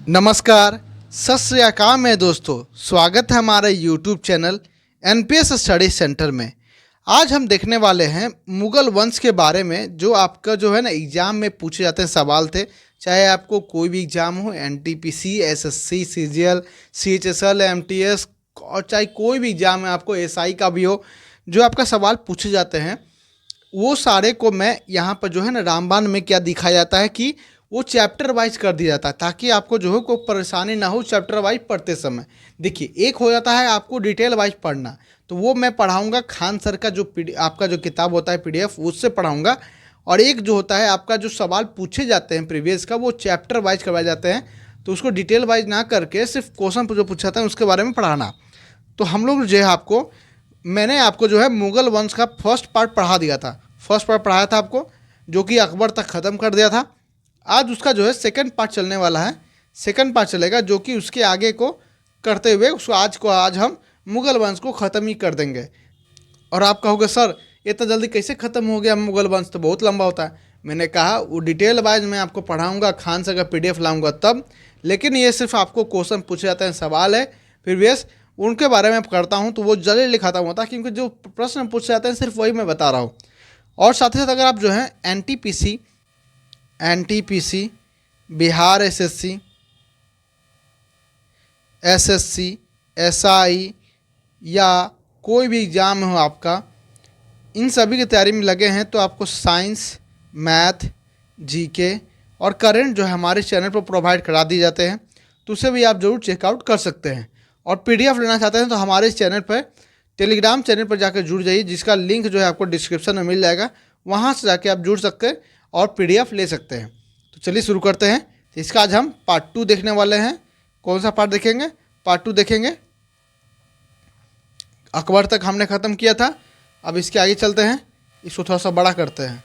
नमस्कार, सत श्री अकाल मेरे दोस्तों। स्वागत है हमारे YouTube channel NPS study centre में। आज हम देखने वाले हैं मुगल वंश के बारे में, जो आपका जो है ना एग्ज़ाम में पूछे जाते हैं सवाल थे। चाहे आपको कोई भी एग्ज़ाम हो, NTPC, SSC, CGL, CHSL, MTS, और चाहे कोई भी एग्ज़ाम है आपको एसआई का भी हो, जो आपका सवाल पूछे जाते हैं वो सारे को मैं यहाँ पर जो है ना रामबाण में क्या दिखाया जाता है कि वो चैप्टर वाइज कर दिया जाता है, ताकि आपको जो है कोई परेशानी ना हो चैप्टर वाइज पढ़ते समय। देखिए, एक हो जाता है आपको डिटेल वाइज पढ़ना, तो वो मैं पढ़ाऊँगा खान सर का जो आपका जो किताब होता है पीडीएफ, उससे पढ़ाऊँगा। और एक जो होता है आपका जो सवाल पूछे जाते हैं प्रीवियस का, वो चैप्टर वाइज करवाए जाते हैं, तो उसको डिटेल वाइज ना करके सिर्फ क्वेश्चन जो पूछा जाता है उसके बारे में पढ़ाना। तो हम लोग जो है मैंने आपको जो है मुगल वंश का फर्स्ट पार्ट पढ़ा दिया था। फर्स्ट पार्ट पढ़ाया था आपको, जो कि अकबर तक ख़त्म कर दिया था। आज उसका जो है सेकंड पार्ट चलने वाला है। सेकंड पार्ट चलेगा, जो कि उसके आगे को करते हुए उसको आज हम मुगल वंश को ख़त्म ही कर देंगे। और आप कहोगे सर इतना जल्दी कैसे ख़त्म हो गया मुगल वंश, तो बहुत लंबा होता है। मैंने कहा वो डिटेल वाइज मैं आपको पढ़ाऊँगा, खान से अगर पीडीएफ लाऊँगा तब। लेकिन ये सिर्फ आपको क्वेश्चन पूछे जाते हैं, सवाल है प्रीवियस, उनके बारे में करता हूँ तो वो जल्दी लिखाता हुआ था, क्योंकि जो प्रश्न पूछे जाते हैं सिर्फ वही मैं बता रहा हूँ। और साथ ही साथ अगर आप जो है एनटीपीसी, बिहार एसएससी, एसआई या कोई भी एग्ज़ाम हो आपका, इन सभी की तैयारी में लगे हैं, तो आपको साइंस, मैथ, जीके और करंट जो है हमारे चैनल पर प्रोवाइड करा दिए जाते हैं, तो उसे भी आप जरूर चेकआउट कर सकते हैं। और पीडीएफ लेना चाहते हैं तो हमारे इस चैनल पर टेलीग्राम चैनल पर जाकर जुड़ जाइए, जिसका लिंक जो है आपको डिस्क्रिप्शन में मिल जाएगा। वहाँ से जाके आप जुड़ सकते हैं और पीडीएफ ले सकते हैं। तो चलिए शुरू करते हैं। इसका आज हम पार्ट 2 देखने वाले हैं। कौन सा पार्ट देखेंगे? पार्ट 2 देखेंगे। अकबर तक हमने ख़त्म किया था, अब इसके आगे चलते हैं, इसको थोड़ा सा बड़ा करते हैं।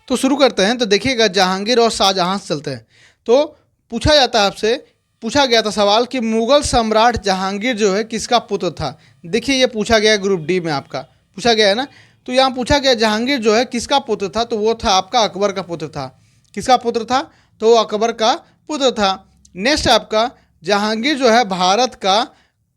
तो शुरू करते हैं। तो देखिएगा, जहांगीर और शाहजहां से चलते हैं। तो पूछा जाता है, आपसे पूछा गया था सवाल कि मुगल सम्राट जहांगीर जो है किसका पुत्र था। देखिए, ये पूछा गया ग्रुप डी में, आपका पूछा गया है ना। तो यहाँ पूछा गया जहांगीर जो है किसका पुत्र था, तो वो था आपका अकबर का पुत्र था। किसका पुत्र था? तो वो अकबर का पुत्र था। नेक्स्ट आपका, जहांगीर जो है भारत का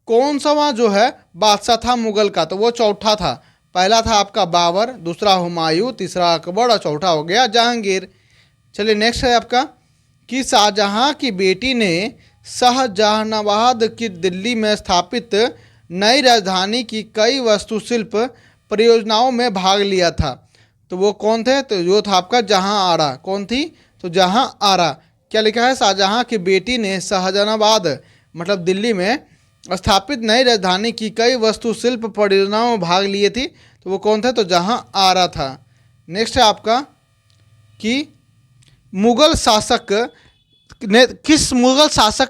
कौन सा जो है बादशाह था मुगल का, तो वो चौथा था। पहला था आपका बाबर, दूसरा हुमायूं, तीसरा अकबर और चौथा हो गया जहांगीर। चलिए नेक्स्ट है आपका कि शाहजहां की बेटी ने शाहजहानाबाद की दिल्ली में स्थापित नई राजधानी की कई वास्तुशिल्प परियोजनाओं में भाग लिया था। तो वो कौन थे? तो जो था आपका जहां आरा। कौन थी? तो जहां आरा। क्या लिखा है? शाहजहां की बेटी ने शाहजहानाबाद मतलब दिल्ली में स्थापित नई राजधानी की कई वास्तुशिल्प परियोजनाओं में भाग लिए थी। तो वो कौन थे? तो जहां आरा था। नेक्स्ट है आपका कि मुगल शासक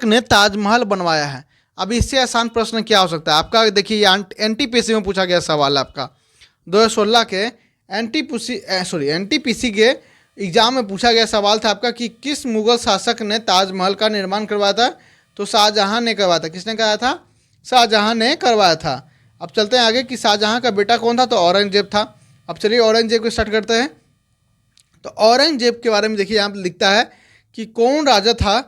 ने ताजमहल बनवाया है। अब इससे आसान प्रश्न क्या हो सकता है आपका? देखिए, एनटीपीसी में पूछा गया सवाल है आपका 2016 के एनटीपीसी के एग्जाम में पूछा गया सवाल था आपका कि किस मुगल शासक ने ताजमहल का निर्माण करवाया था। तो शाहजहां ने करवाया था। किसने कराया था? शाहजहां ने करवाया था। अब चलते हैं आगे कि शाहजहां का बेटा कौन था, तो औरंगजेब था। अब चलिए औरंगजेब को स्टार्ट करते हैं। तो औरंगजेब के बारे में देखिए, यहाँ पर लिखता है कि कौन राजा था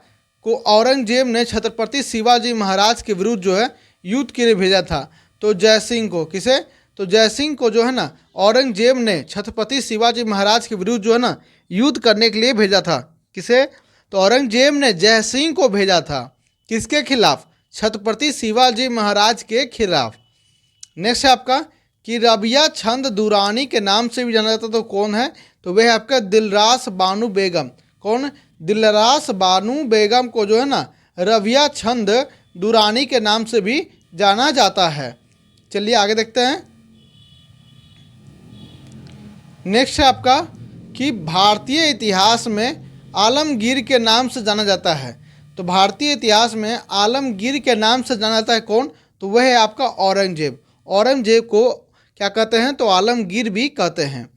को औरंगजेब ने छत्रपति शिवाजी महाराज के विरुद्ध जो है युद्ध के लिए भेजा था। तो जयसिंह को। किसे? तो जयसिंह को जो है ना औरंगजेब ने छत्रपति शिवाजी महाराज के विरुद्ध जो है ना युद्ध करने के लिए भेजा था। किसे? तो औरंगजेब ने जयसिंह को भेजा था। किसके खिलाफ? छत्रपति शिवाजी महाराज के खिलाफ। नेक्स्ट है आपका कि रबिया छंद दुरानी के नाम से भी जाना जाता, तो कौन है? तो वह है आपका दिलरास बानो बेगम। कौन? दिलरास बानो बेगम को जो है ना रबिया छंद दुरानी के नाम से भी जाना जाता है। चलिए आगे देखते हैं। नेक्स्ट है आपका कि भारतीय इतिहास में आलमगीर के नाम से जाना जाता है। तो भारतीय इतिहास में आलमगीर के नाम से जाना जाता है कौन? तो वह है आपका औरंगजेब। औरंगजेब को क्या कहते हैं? तो आलमगीर भी कहते हैं।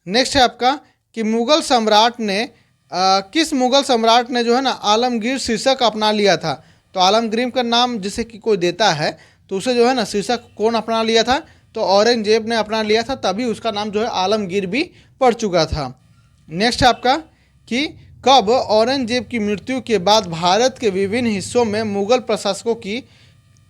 नेक्स्ट है आपका कि मुगल सम्राट ने किस मुगल सम्राट ने जो है ना आलमगीर शीर्षक अपना लिया था। तो आलमगीर का नाम जिसे कि कोई देता है, तो उसे जो है ना शीर्षक कौन अपना लिया था? तो औरंगजेब ने अपना लिया था, तभी उसका नाम जो है आलमगीर भी पड़ चुका था। नेक्स्ट है आपका कि कब औरंगजेब की मृत्यु के बाद भारत के विभिन्न हिस्सों में मुगल प्रशासकों की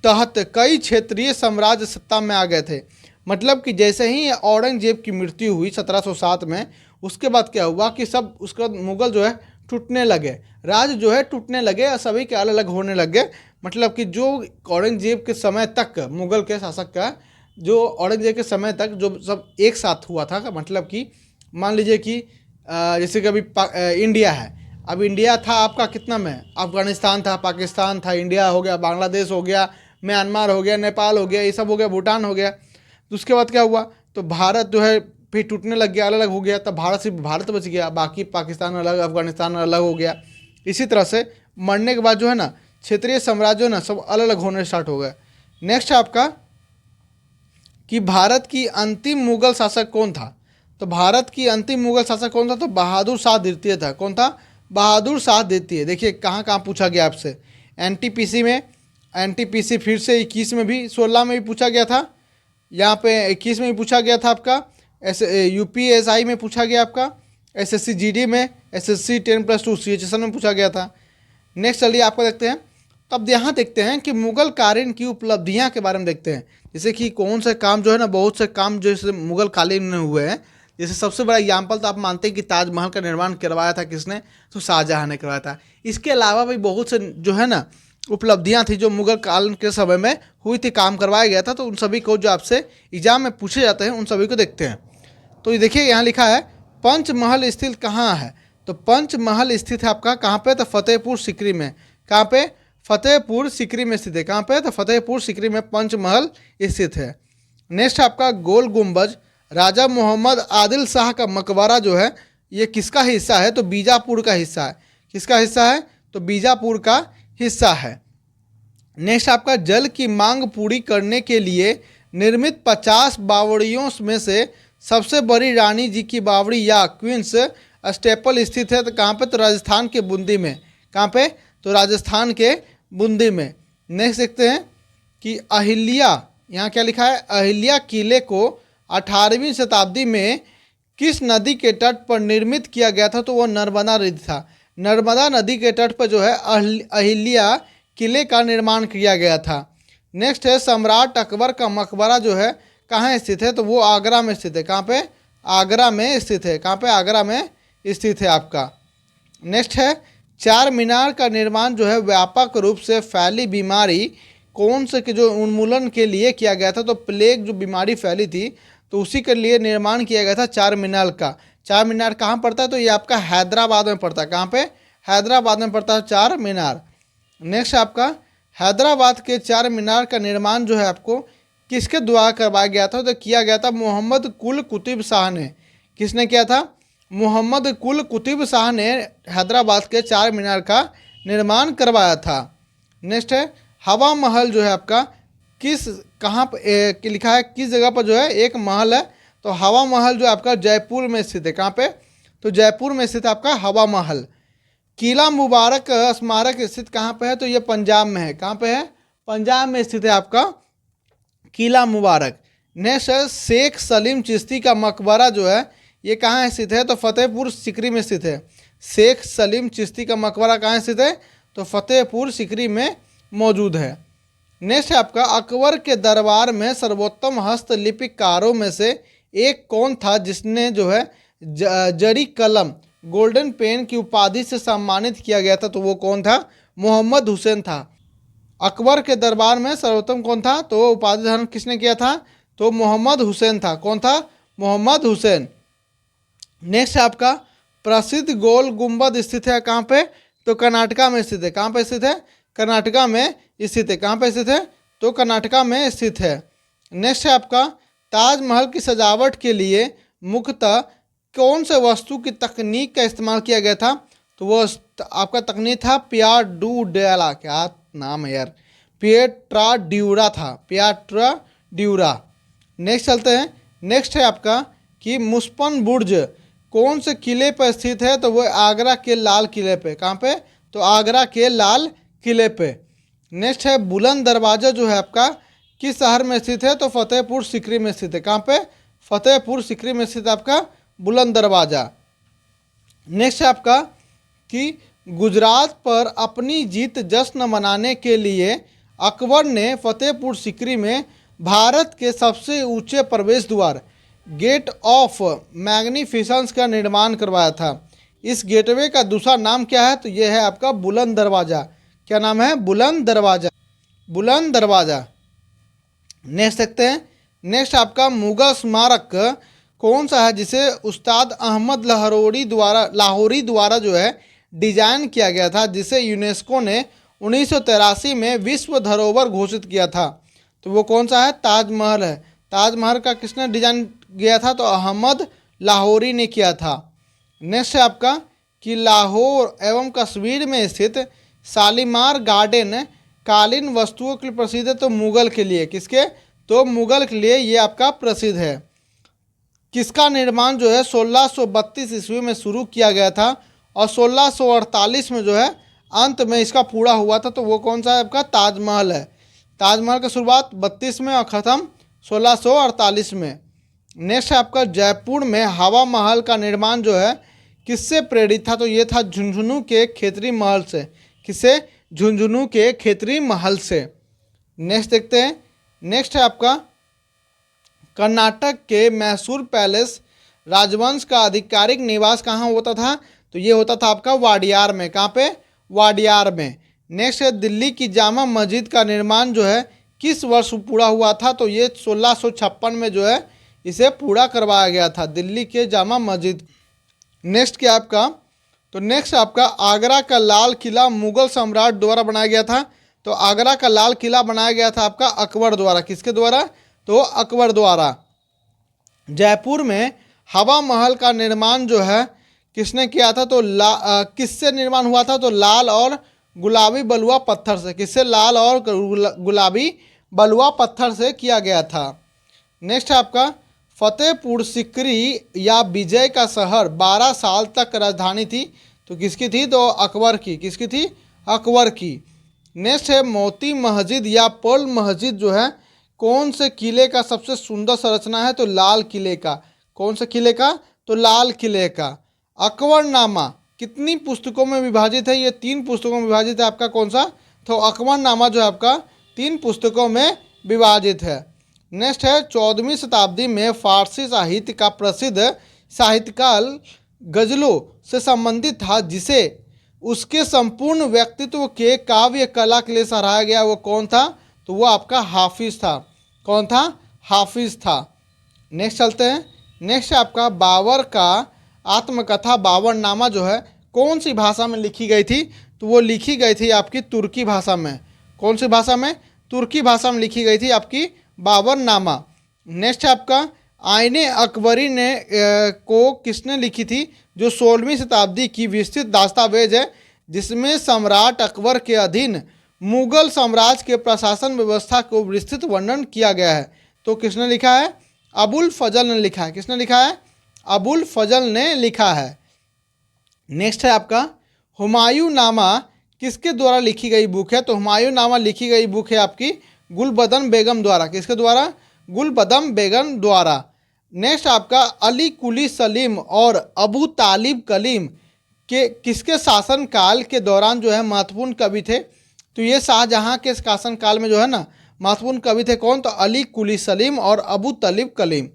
तहत कई क्षेत्रीय साम्राज्य सत्ता में आ गए थे। मतलब कि जैसे ही औरंगजेब की मृत्यु हुई 1707 में, उसके बाद क्या हुआ कि सब उसके बाद मुगल जो है टूटने लगे, राज्य जो है टूटने लगे और सभी के अलग अलग होने लग गए। मतलब कि जो औरंगजेब के समय तक मुगल के शासक का जो औरंगजेब के समय तक जो सब एक साथ हुआ था, मतलब कि मान लीजिए कि जैसे कि अभी इंडिया है, अब इंडिया था आपका कितना में, अफगानिस्तान था, पाकिस्तान था, इंडिया हो गया, बांग्लादेश हो गया, म्यांमार हो गया, नेपाल हो गया, ये सब हो गया, भूटान हो गया। तो उसके बाद क्या हुआ, तो भारत जो है फिर टूटने लग गया, अलग अलग हो गया, तब भारत सिर्फ भारत बच गया, बाकी पाकिस्तान अलग, अफगानिस्तान अलग हो गया। इसी तरह से मरने के बाद जो है ना क्षेत्रीय साम्राज्य ना सब अलग अलग होने स्टार्ट हो गए। नेक्स्ट है आपका कि भारत की अंतिम मुगल शासक कौन था। तो भारत की अंतिम मुगल शासक कौन था, तो बहादुर शाह द्वितीय था। कौन था, बहादुर शाह द्वितीय। देखिए कहाँ कहाँ पूछा गया आपसे, एनटीपीसी में, एनटीपीसी फिर से 21 में भी, 16 में भी पूछा गया था, यहाँ पे 21 में भी पूछा गया था आपका, ऐसे यूपीएसआई में पूछा गया आपका, एसएससी जीडी में, एसएससी 10+2 सीएचएसएल में पूछा गया था। नेक्स्ट चलिए आपको देखते हैं। अब यहाँ देखते हैं कि मुगल कालीन की उपलब्धियाँ के बारे में देखते हैं, जैसे कि कौन से काम जो है ना, बहुत से काम जो है मुगल कालीन में हुए हैं। जैसे सबसे बड़ा एग्जाम्पल तो आप मानते हैं कि ताजमहल का निर्माण करवाया था किसने, तो शाहजहाँ ने करवाया था। इसके अलावा भी बहुत से जो है ना उपलब्धियां थी जो मुगल काल के समय में हुई थी, काम करवाया गया था। तो उन सभी को जो आपसे एग्जाम में पूछे जाते हैं उन सभी को देखते हैं। तो ये देखिए यहाँ लिखा है पंचमहल स्थित कहाँ है, तो पंचमहल स्थित है आपका कहाँ पे, तो फतेहपुर सीकरी में। कहाँ पे, फतेहपुर सीकरी में स्थित है। कहाँ पे, तो फतेहपुर सीकरी में पंचमहल स्थित है। नेक्स्ट आपका गोल गुंबज, राजा मोहम्मद आदिल शाह का मकबरा जो है ये किसका हिस्सा है, तो बीजापुर का हिस्सा है। किसका हिस्सा है, तो बीजापुर का हिस्सा है। नेक्स्ट आपका जल की मांग पूरी करने के लिए निर्मित 50 बावड़ियों में से सबसे बड़ी रानी जी की बावड़ी या क्वींस स्टेपल स्थित है, तो कहाँ पे, तो राजस्थान के बूंदी में। कहाँ पे, तो राजस्थान के बूंदी में। नेक्स्ट देखते हैं कि अहिल्या, यहाँ क्या लिखा है, अहिल्या किले को 18वीं शताब्दी में किस नदी के तट पर निर्मित किया गया था, तो वो नर्मदा नदी था। नर्मदा नदी के तट पर जो है अहिल्या किले का निर्माण किया गया था। नेक्स्ट है सम्राट अकबर का मकबरा जो है कहाँ स्थित है, तो वो आगरा में स्थित है। कहाँ पे, आगरा में स्थित है। कहाँ पे, आगरा में स्थित है आपका। नेक्स्ट है चार मीनार का निर्माण जो है व्यापक रूप से फैली बीमारी कौन से के जो उन्मूलन के लिए किया गया था, तो प्लेग जो बीमारी फैली थी तो उसी के लिए निर्माण किया गया था चार मीनार का। चार मीनार कहाँ पड़ता है, तो ये आपका हैदराबाद में पड़ता है। कहाँ पे, हैदराबाद में पड़ता है चार मीनार। नेक्स्ट आपका हैदराबाद के चार मीनार का निर्माण जो है आपको किसके द्वारा करवाया गया था, तो किया गया था मोहम्मद कुल कुतुब शाह ने। किसने किया था, मोहम्मद कुल कुतुब शाह ने हैदराबाद के चार मीनार का निर्माण करवाया था। नेक्स्ट है हवा महल जो है आपका किस कहाँ पर लिखा है, किस जगह पर जो है एक महल है, तो हवा महल जो आपका जयपुर में स्थित है। कहाँ पे, तो जयपुर में स्थित आपका हवा महल। किला मुबारक स्मारक स्थित कहाँ पे है, तो ये पंजाब में है। कहाँ पे है, पंजाब में स्थित है आपका किला मुबारक। नेक्स्ट है शेख सलीम चिश्ती का मकबरा जो है ये कहाँ स्थित है, तो फतेहपुर सीकरी में स्थित है। शेख सलीम चिश्ती का मकबरा कहाँ स्थित है, तो फतेहपुर सीकरी में मौजूद है। नेक्स्ट है आपका अकबर के दरबार में सर्वोत्तम हस्तलिपिकारों में से एक कौन था जिसने जो है जरी कलम गोल्डन पेन की उपाधि से सम्मानित किया गया था, तो वो कौन था, मोहम्मद हुसैन था। अकबर के दरबार में सर्वोत्तम कौन था, तो उपाधि धारण किसने किया था, तो मोहम्मद हुसैन था। कौन था, मोहम्मद हुसैन। नेक्स्ट आपका प्रसिद्ध गोल गुंबद स्थित है कहाँ पे, तो कर्नाटका में स्थित है। कहाँ पे स्थित है, कर्नाटका में स्थित है। कहाँ पे स्थित है, तो कर्नाटका में स्थित है। नेक्स्ट है आपका ताजमहल की सजावट के लिए मुख्यतः कौन से वस्तु की तकनीक का इस्तेमाल किया गया था, तो वो आपका तकनीक था पियार डू डेला, क्या नाम है यार, पिएट्रा ड्यूरा था, पिएट्रा ड्यूरा। नेक्स्ट चलते हैं। नेक्स्ट है आपका कि मुस्पन बुर्ज कौन से किले पर स्थित है, तो वो आगरा के लाल किले पे। कहाँ पे, तो आगरा के लाल किले पे। नेक्स्ट है बुलंद दरवाजा जो है आपका किस शहर में स्थित है, तो फतेहपुर सीकरी में स्थित है। कहाँ पे, फतेहपुर सीकरी में स्थित आपका बुलंद दरवाजा। नेक्स्ट है आपका कि गुजरात पर अपनी जीत जश्न मनाने के लिए अकबर ने फतेहपुर सीकरी में भारत के सबसे ऊंचे प्रवेश द्वार गेट ऑफ मैग्निफिसेंस का निर्माण करवाया था। इस गेटवे का दूसरा नाम क्या है? तो यह है आपका बुलंद दरवाज़ा। क्या नाम है? बुलंद दरवाज़ा। बुलंद दरवाज़ा। नेक्स्ट देखते हैं। नेक्स्ट आपका मुगल स्मारक कौन सा है जिसे उस्ताद अहमद लाहौरी द्वारा जो है डिजाइन किया गया था, जिसे यूनेस्को ने 1983 में विश्व धरोहर घोषित किया था? तो वो कौन सा है? ताजमहल है। ताजमहल का किसने डिजाइन किया था? तो अहमद लाहौरी ने किया था। नेक्स्ट है आपका कि लाहौर एवं कश्मीर में स्थित शालीमार गार्डन कालीन वस्तुओं के लिए प्रसिद्ध है। तो मुगल के लिए, किसके? तो मुगल के लिए ये आपका प्रसिद्ध है। किसका निर्माण जो है 1632 ईस्वी में शुरू किया गया था और 1648 में जो है अंत में इसका पूरा हुआ था? तो वो कौन सा है आपका? ताजमहल है। ताजमहल का शुरुआत 32 में और ख़त्म 1648 में। नेक्स्ट है आपका जयपुर में हवा महल का निर्माण जो है किससे प्रेरित था? तो ये था झुंझुनू के खेतरी महल से। किससे? झुंझुनू के खेतरी महल से। नेक्स्ट देखते हैं। नेक्स्ट है आपका कर्नाटक के मैसूर पैलेस राजवंश का आधिकारिक निवास कहाँ होता था? तो ये होता था आपका वाडियार में। कहाँ पे? वाडियार में। नेक्स्ट है दिल्ली की जामा मस्जिद का निर्माण जो है किस वर्ष पूरा हुआ था? तो ये 1656 में जो है इसे पूरा करवाया गया था, दिल्ली के जामा मस्जिद। नेक्स्ट क्या आपका? तो नेक्स्ट आपका आगरा का लाल किला मुगल सम्राट द्वारा बनाया गया था। तो आगरा का लाल किला बनाया गया था आपका अकबर द्वारा। किसके द्वारा? तो अकबर द्वारा। जयपुर में हवा महल का निर्माण जो है किसने किया था? तो किससे निर्माण हुआ था? तो लाल और गुलाबी बलुआ पत्थर से। किससे? लाल और गुलाबी बलुआ पत्थर से किया गया था। नेक्स्ट है आपका फतेहपुर सीकरी या विजय का शहर 12 साल तक राजधानी थी। तो किसकी थी? तो अकबर की। किसकी थी? अकबर की। नेक्स्ट है मोती मस्जिद या पर्ल मस्जिद जो है कौन से किले का सबसे सुंदर संरचना है? तो लाल किले का। कौन से किले का? तो लाल किले का। अकबरनामा कितनी पुस्तकों में विभाजित है? ये 3 पुस्तकों में विभाजित है। आपका कौन सा? तो अकबरनामा जो है आपका 3 पुस्तकों में विभाजित है। नेक्स्ट है 14वीं शताब्दी में फारसी साहित्य का प्रसिद्ध साहित्यकार गजलों से संबंधित था, जिसे उसके संपूर्ण व्यक्तित्व के काव्य कला के लिए सराहा गया। वो कौन था? तो वो आपका हाफिज था। कौन था? हाफिज था। नेक्स्ट चलते हैं। नेक्स्ट आपका बाबर का आत्मकथा बाबरनामा जो है कौन सी भाषा में लिखी गई थी? तो वो लिखी गई थी आपकी तुर्की भाषा में। कौन सी भाषा में? तुर्की भाषा में लिखी गई थी आपकी बाबरनामा। नेक्स्ट आपका आईने अकबरी ने को किसने लिखी थी? जो 16वीं शताब्दी की विस्तृत दस्तावेज है, जिसमें सम्राट अकबर के अधीन मुगल साम्राज्य के प्रशासन व्यवस्था को विस्तृत वर्णन किया गया है। तो किसने लिखा है? अबुल फजल ने लिखा है। किसने लिखा है? अबुल फजल ने लिखा है। नेक्स्ट है आपका हुमायूं नामा किसके द्वारा लिखी गई बुक है? तो हुमायूं नामा लिखी गई बुक है आपकी गुलबदन बेगम द्वारा। किसके द्वारा? गुलबदन बेगम द्वारा। नेक्स्ट आपका अली कुली सलीम और अबू तालिब कलीम के किसके शासनकाल के दौरान जो है महत्वपूर्ण कवि थे? तो ये शाहजहां के शासनकाल में जो है ना महत्वपूर्ण कवि थे। कौन? तो अली कुली सलीम और अबू तालिब कलीम।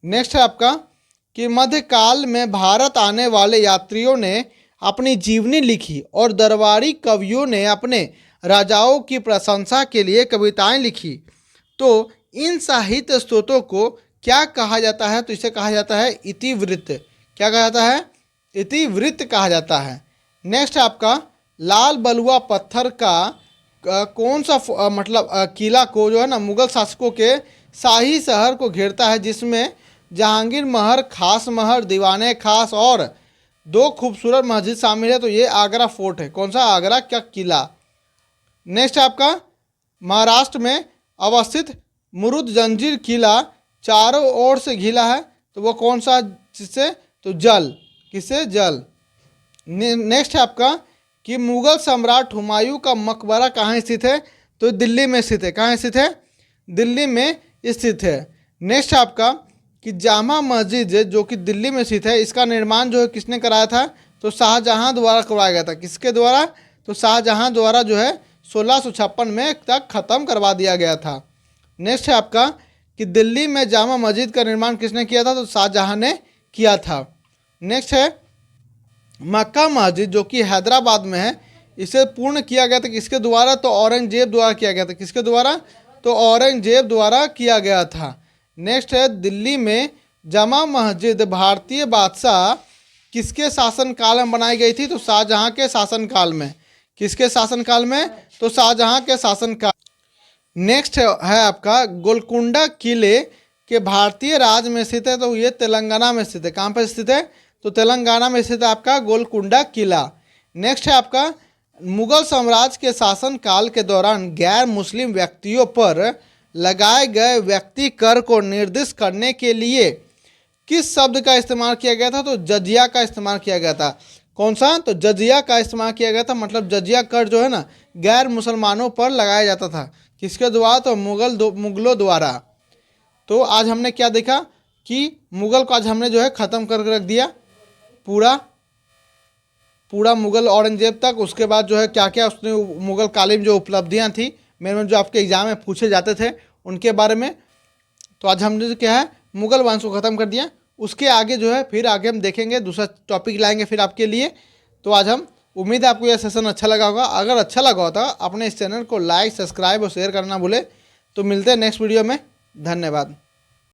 नेक्स्ट है आपका कि मध्यकाल में भारत आने वाले यात्रियों ने अपनी जीवनी लिखी और दरबारी कवियों ने अपने राजाओं की प्रशंसा के लिए कविताएं लिखी। तो इन साहित्य स्रोतों को क्या कहा जाता है? तो इसे कहा जाता है इतिवृत्त। क्या कहा जाता है? इतिवृत्त कहा जाता है। नेक्स्ट आपका लाल बलुआ पत्थर का कौन सा किला को जो है ना मुगल शासकों के शाही शहर को घेरता है, जिसमें जहांगीर महल, खास महल, दीवाने खास और 2 खूबसूरत मस्जिद शामिल है? तो ये आगरा फोर्ट है। कौन सा? आगरा का किला। नेक्स्ट आपका महाराष्ट्र में अवस्थित मुरुद जंजीर किला चारों ओर से घिरा है। तो वो कौन सा? जिससे? तो जल। किससे? जल। नेक्स्ट है आपका कि मुगल सम्राट हुमायूं का मकबरा कहाँ स्थित है? तो दिल्ली में स्थित है। कहाँ स्थित है? दिल्ली में स्थित है। नेक्स्ट आपका कि जामा मस्जिद जो कि दिल्ली में स्थित है, इसका निर्माण जो है किसने कराया था? तो तो शाहजहां द्वारा करवाया गया था। किसके द्वारा? तो शाहजहां द्वारा जो है 1656 में तक ख़त्म करवा दिया गया था। नेक्स्ट है आपका कि दिल्ली में जामा मस्जिद का निर्माण किसने किया था? तो शाहजहां ने किया था। नेक्स्ट है मक्का मस्जिद जो कि हैदराबाद में है, इसे पूर्ण किया गया था किसके द्वारा? तो औरंगजेब द्वारा किया गया था। किसके द्वारा? तो औरंगजेब द्वारा किया गया था। नेक्स्ट है दिल्ली में जामा मस्जिद भारतीय बादशाह किसके शासनकाल में बनाई गई थी? तो शाहजहां के शासनकाल में। किसके शासनकाल में? तो शाहजहां के शासनकाल। नेक्स्ट है आपका गोलकुंडा किले के भारतीय राज्य में स्थित है, तो ये तेलंगाना में स्थित है। कहाँ पर स्थित है? तो तेलंगाना में स्थित है आपका गोलकुंडा किला। नेक्स्ट है आपका मुगल साम्राज्य के शासनकाल के दौरान गैर मुस्लिम व्यक्तियों पर लगाए गए व्यक्ति कर को निर्दिष्ट करने के लिए किस शब्द का इस्तेमाल किया गया था? तो जजिया का इस्तेमाल किया गया था। कौन सा? तो जजिया का इस्तेमाल किया गया था। मतलब जजिया कर जो है ना गैर मुसलमानों पर लगाया जाता था। किसके द्वारा? तो मुगलों द्वारा। तो आज हमने क्या देखा कि मुगल को आज हमने जो है ख़त्म करके रख दिया पूरा मुगल औरंगजेब तक। उसके बाद जो है क्या क्या उसने मुगल कालीन जो उपलब्धियां थी में जो आपके एग्जाम में पूछे जाते थे उनके बारे में। तो आज हमने जो क्या है मुगल वंश को ख़त्म कर दिया। उसके आगे जो है फिर आगे हम देखेंगे, दूसरा टॉपिक लाएंगे फिर आपके लिए। तो आज हम उम्मीद है आपको यह सेशन अच्छा लगा होगा। अगर अच्छा लगा हो तो अपने इस चैनल को लाइक, सब्सक्राइब और शेयर करना भूले। तो मिलते हैं नेक्स्ट वीडियो में। धन्यवाद।